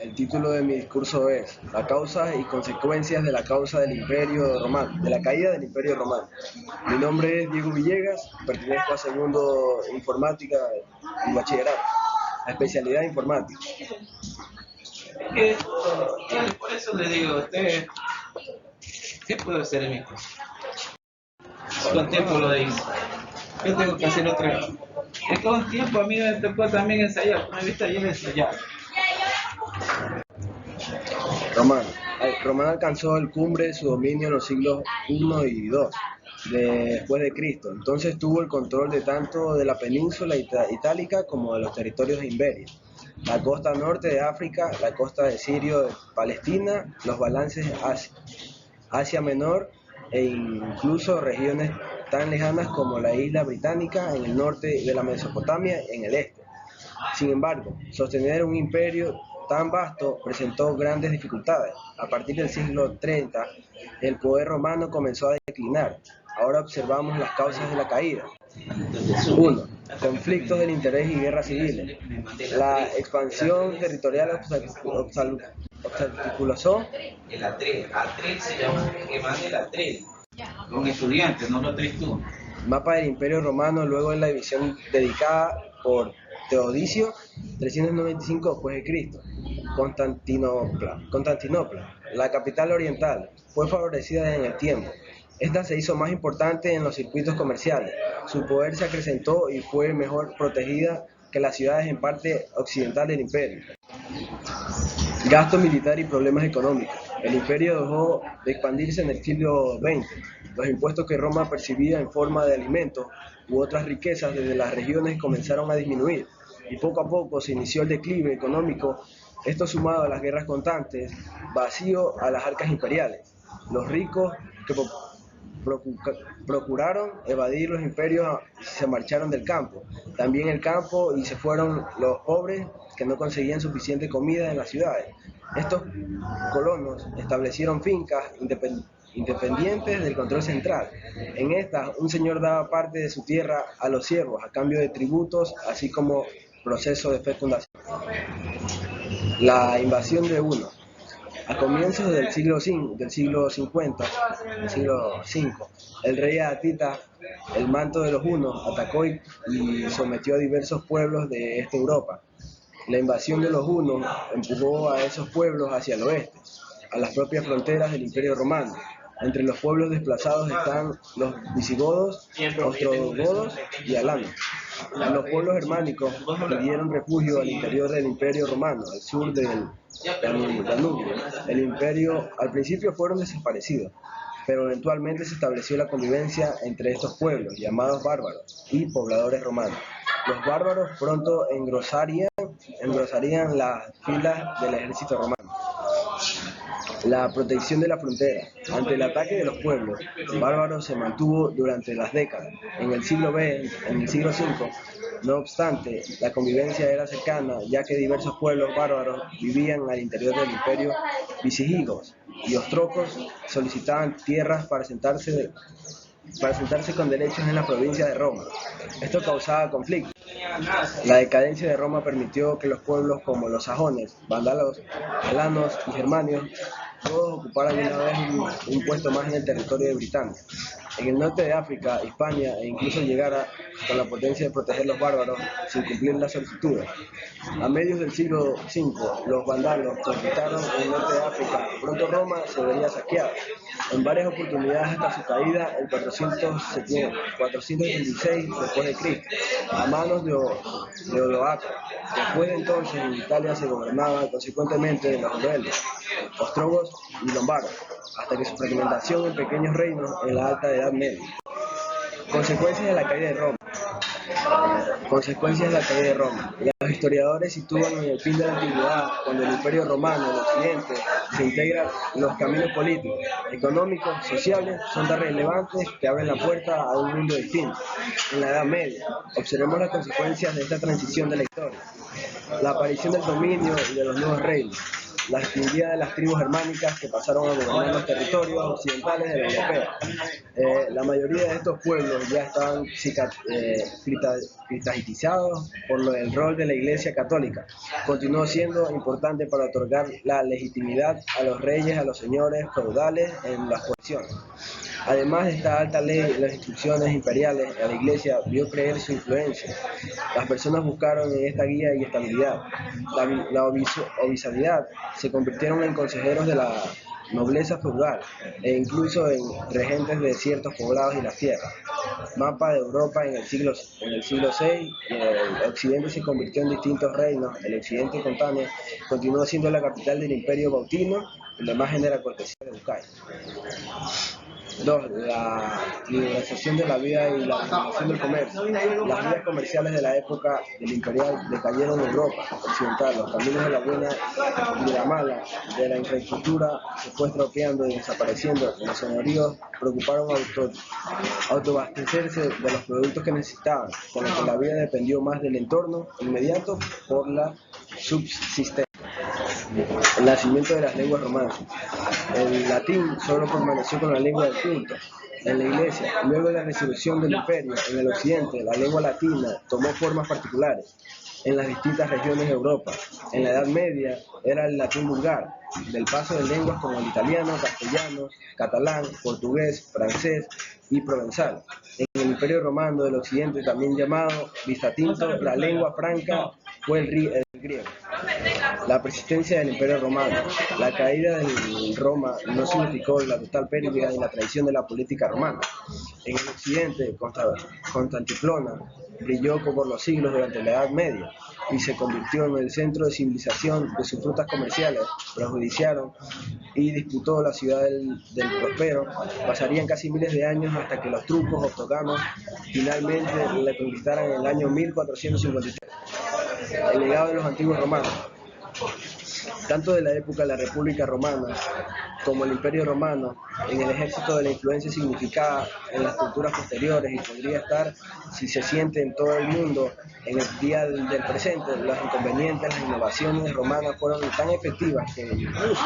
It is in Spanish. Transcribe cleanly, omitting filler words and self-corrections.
El título de mi discurso es "La causa y consecuencias de la causa del Imperio Romano, de la caída del Imperio Romano". Mi nombre es Diego Villegas, pertenezco a segundo informática y bachillerato, a especialidad informática. Por eso le digo a usted, ¿qué puedo hacer en mi casa? Con tiempo lo dice. Yo tengo que hacer otra vez. Y con tiempo a mí me tocó también ensayar, me he visto ayer ensayar. Romano alcanzó el cumbre de su dominio en los siglos I y II después de Cristo. Entonces tuvo el control de tanto de la península itálica como de los territorios de Iberia, la costa norte de África, la costa de Sirio, de Palestina, los balances de Asia Menor e incluso regiones tan lejanas como la isla británica en el norte de la Mesopotamia en el este. Sin embargo, sostener un imperio tan vasto presentó grandes dificultades. A partir del siglo 30, el poder romano comenzó a declinar. Ahora observamos las causas de la caída. 1. Conflictos del interés y guerras civiles. La expansión territorial obstaculizó El A3 se llama, que mande el A3. Con estudiantes, no lo traes tú. mapa del Imperio Romano luego de la división dedicada por Teodicio 395 d.C. Constantinopla, la capital oriental, fue favorecida en el tiempo. Esta se hizo más importante en los circuitos comerciales. Su poder se acrecentó y fue mejor protegida que las ciudades en parte occidental del imperio. Gasto militar y problemas económicos. El imperio dejó de expandirse en el siglo XX. Los impuestos que Roma percibía en forma de alimentos u otras riquezas desde las regiones comenzaron a disminuir y poco a poco se inició el declive económico. Esto sumado a las guerras constantes, vacío a las arcas imperiales. Los ricos que procuraron evadir los imperios y se marcharon del campo. También el campo y se fueron los pobres que no conseguían suficiente comida en las ciudades. Estos colonos establecieron fincas independientes del control central. En estas, un señor daba parte de su tierra a los siervos a cambio de tributos, así como proceso de fecundación. La invasión de hunos. A comienzos del siglo V, del siglo V, el rey Atita, el manto de los hunos, atacó y sometió a diversos pueblos de esta Europa. La invasión de los hunos empujó a esos pueblos hacia el oeste, a las propias fronteras del Imperio Romano. Entre los pueblos desplazados están los visigodos, ostrogodos y alanos. Los pueblos germánicos pidieron refugio al interior del Imperio Romano, al sur del Danubio. El imperio al principio fueron desaparecidos, pero eventualmente se estableció la convivencia entre estos pueblos, llamados bárbaros, y pobladores romanos. Los bárbaros pronto engrosarían las filas del ejército romano. La protección de la frontera. Ante el ataque de los pueblos bárbaros se mantuvo durante las décadas. En el siglo V, no obstante, la convivencia era cercana, ya que diversos pueblos bárbaros vivían al interior del imperio. Visigodos y ostrocos solicitaban tierras para sentarse con derechos en la provincia de Roma. Esto causaba conflictos. La decadencia de Roma permitió que los pueblos como los sajones, vándalos, alanos y germanios todos ocuparan una vez un puesto más en el territorio de Britania. En el norte de África, Hispania e incluso llegara con la potencia de proteger los bárbaros sin cumplir las solicitudes. A mediados del siglo V, los vándalos conquistaron el norte de África. Pronto Roma se vería saqueada. En varias oportunidades hasta su caída en 476 después de Cristo, a manos de Odoacro. Después de entonces en Italia se gobernaba consecuentemente de los rebeldes, ostrogos y lombardos, hasta que su fragmentación en pequeños reinos en la Alta Edad Media. Consecuencias de la caída de Roma. Consecuencias de la caída de Roma. Los historiadores sitúan en el fin de la antigüedad, cuando el Imperio Romano en Occidente se integran los caminos políticos, económicos, sociales, son tan relevantes que abren la puerta a un mundo distinto. En la Edad Media, observemos las consecuencias de esta transición de la historia. La aparición del dominio y de los nuevos reinos. la extinguida de las tribus germánicas que pasaron a gobernar los territorios occidentales de la europea. La mayoría de estos pueblos ya estaban cristalizados por el rol de la Iglesia Católica. Continuó siendo importante para otorgar la legitimidad a los reyes, a los señores feudales en las posesiones. Además de esta alta ley, las instrucciones imperiales, la Iglesia vio creer su influencia. Las personas buscaron en esta guía y estabilidad. La oficialidad se convirtieron en consejeros de la nobleza feudal e incluso en regentes de ciertos poblados y las tierras. Mapa de Europa en el siglo VI, el occidente se convirtió en distintos reinos. El occidente contáneo continuó siendo la capital del imperio bautino, y la imagen de la cortesía de Bucay. 2. La liberalización de la vida y la dominación del comercio. Las vías comerciales de la época del imperial decayeron en Europa occidental. Los caminos de la buena y de la mala, de la infraestructura, se fue estropeando y desapareciendo. Los señoríos preocuparon autoabastecerse de los productos que necesitaban, con lo que la vida dependió más del entorno inmediato por la subsistencia. El nacimiento de las lenguas romanas. El latín solo permaneció con la lengua del culto en la iglesia. Luego de la resurrección del imperio en el occidente, la lengua latina tomó formas particulares en las distintas regiones de Europa. En la Edad Media era el latín vulgar, del paso de lenguas como el italiano, castellano, catalán, portugués, francés y provenzal. En el Imperio Romano del Occidente, también llamado bizantino, la lengua franca fue el griego. La persistencia del Imperio Romano. La caída de Roma no significó la total pérdida ni la traición de la política romana. En el occidente, Constantinopla brilló por los siglos durante la Edad Media y se convirtió en el centro de civilización de sus rutas comerciales. Prejudiciaron y disputó la ciudad del Próspero. Pasarían casi miles de años hasta que los turcos otomanos finalmente la conquistaran en el año 1453. El legado de los antiguos romanos. Tanto de la época de la República Romana como el Imperio Romano, en el ejército de la influencia significada en las culturas posteriores y podría estar, si se siente en todo el mundo, en el día del presente. Los inconvenientes, las innovaciones romanas fueron tan efectivas que incluso